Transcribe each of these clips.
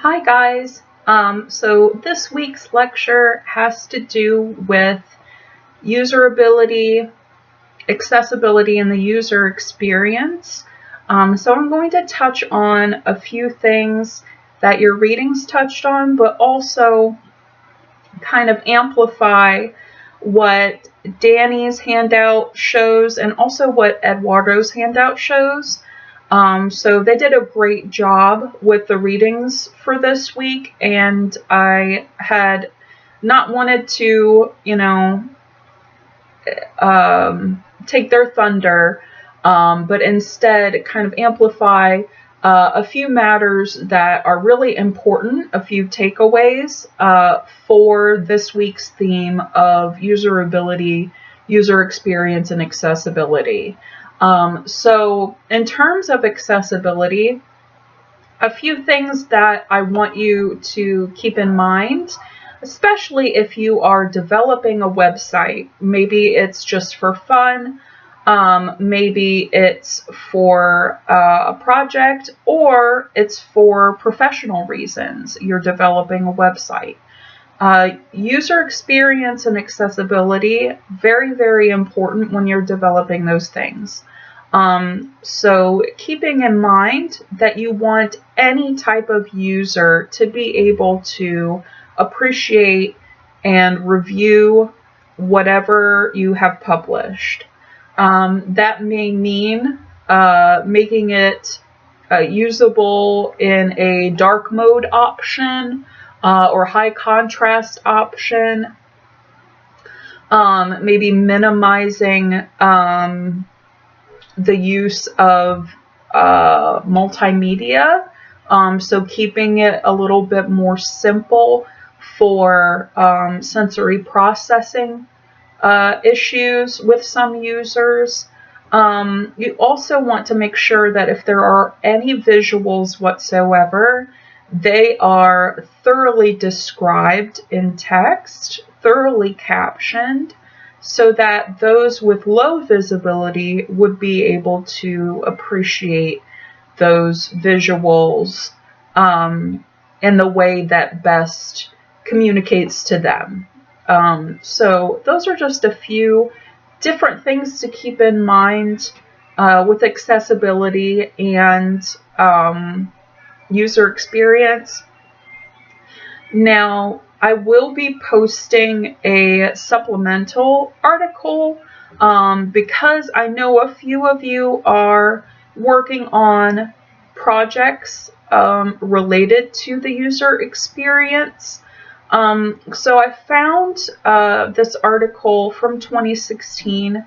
Hi guys. So this week's lecture has to do with usability, accessibility, and the user experience. So I'm going to touch on a few things that your readings touched on, but also kind of amplify what Danny's handout shows and also what Eduardo's handout shows. So they did a great job with the readings for this week, and I had not wanted to, take their thunder, but instead kind of amplify a few matters that are really important, a few takeaways for this week's theme of userability, user experience, and accessibility. So in terms of accessibility, a few things that I want you to keep in mind, especially if you are developing a website. Maybe it's just for fun, maybe it's for a project, or it's for professional reasons. You're developing a website. User experience and accessibility, very, very important when you're developing those things. So keeping in mind that you want any type of user to be able to appreciate and review whatever you have published. That may mean making it usable in a dark mode option or high contrast option. Maybe minimizing the use of multimedia, so keeping it a little bit more simple for sensory processing issues with some users. You also want to make sure that if there are any visuals whatsoever, they are thoroughly described in text, thoroughly captioned, so that those with low visibility would be able to appreciate those visuals in the way that best communicates to them. So those are just a few different things to keep in mind with accessibility and user experience. Now, I will be posting a supplemental article because I know a few of you are working on projects related to the user experience. So I found this article from 2016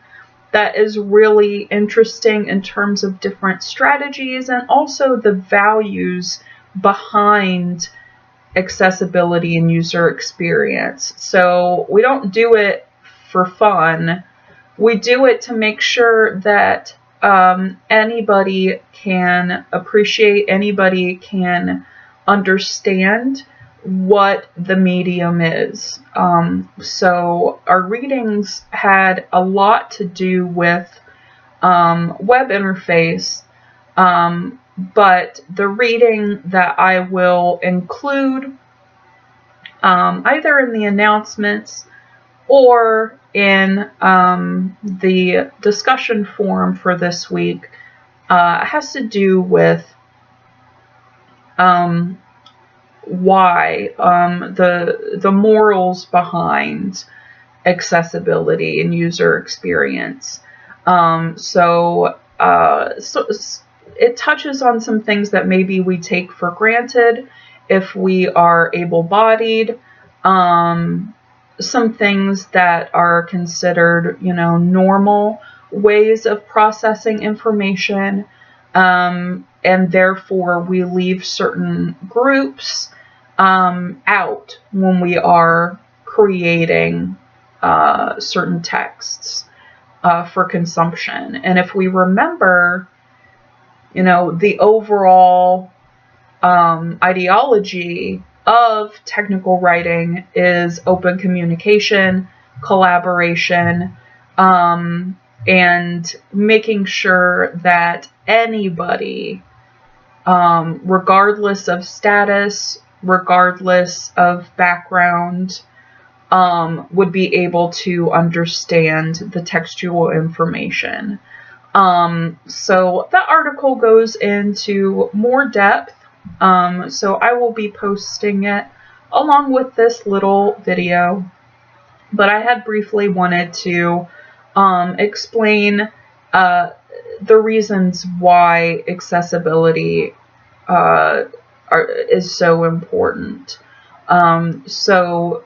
that is really interesting in terms of different strategies and also the values behind accessibility and user experience. So we don't do it for fun. We do it to make sure that anybody can appreciate, anybody can understand what the medium is. So our readings had a lot to do with web interface, but the reading that I will include either in the announcements or in the discussion forum for this week has to do with why the morals behind accessibility and user experience. So it touches on some things that maybe we take for granted if we are able-bodied, some things that are considered, normal ways of processing information, and therefore we leave certain groups out when we are creating certain texts for consumption. And if we remember, the overall ideology of technical writing is open communication, collaboration, and making sure that anybody regardless of status, regardless of background, would be able to understand the textual information. So the article goes into more depth. So I will be posting it along with this little video. But I had briefly wanted to explain the reasons why accessibility is so important. So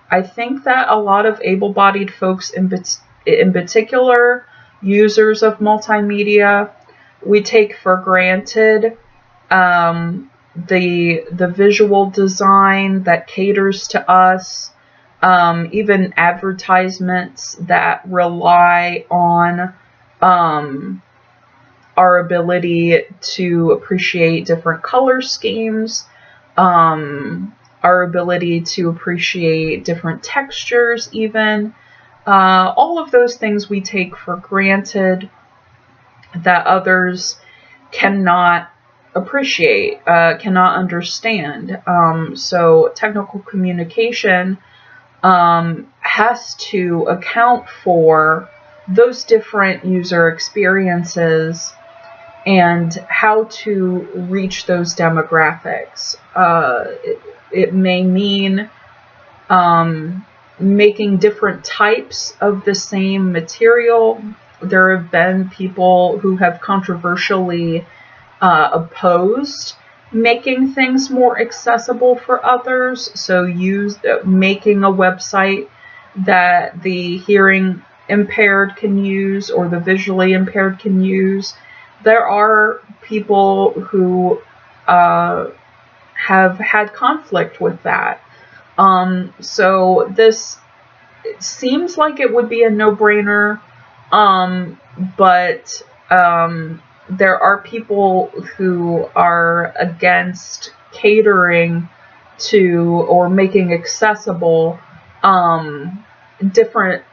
I think that a lot of able-bodied folks, in particular users of multimedia, we take for granted the visual design that caters to us, even advertisements that rely on our ability to appreciate different color schemes, our ability to appreciate different textures even. All of those things we take for granted that others cannot appreciate, cannot understand. So technical communication has to account for those different user experiences and how to reach those demographics. It may mean making different types of the same material. There have been people who have controversially opposed making things more accessible for others. So making a website that the hearing impaired can use or the visually impaired can use. There are people who have had conflict with that. So this seems like it would be a no-brainer, but there are people who are against catering to or making accessible different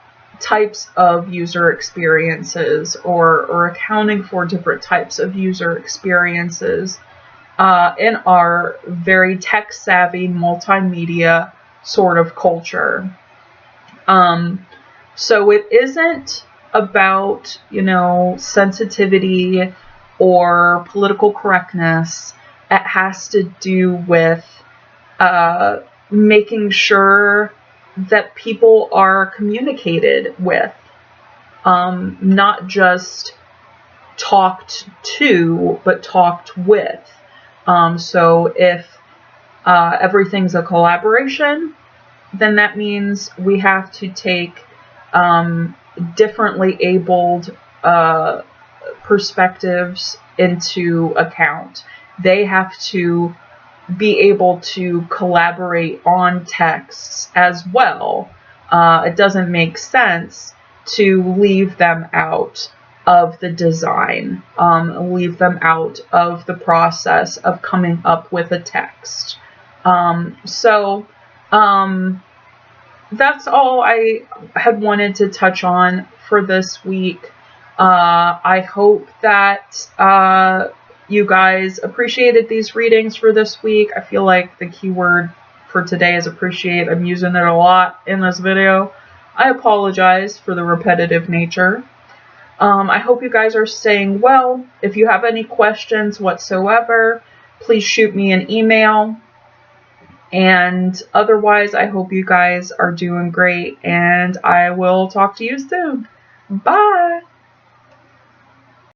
types of user experiences or accounting for different types of user experiences in our very tech-savvy multimedia sort of culture. So it isn't about, sensitivity or political correctness. It has to do with making sure that people are communicated with, not just talked to, but talked with. So if everything's a collaboration, then that means we have to take differently abled perspectives into account. They have to be able to collaborate on texts as well. It doesn't make sense to leave them out of the design, leave them out of the process of coming up with a text. So that's all I had wanted to touch on for this week. I hope that you guys appreciated these readings for this week. I feel like the keyword for today is appreciate. I'm using it a lot in this video. I apologize for the repetitive nature. I hope you guys are staying well. If you have any questions whatsoever, please shoot me an email. And otherwise, I hope you guys are doing great, and I will talk to you soon. Bye!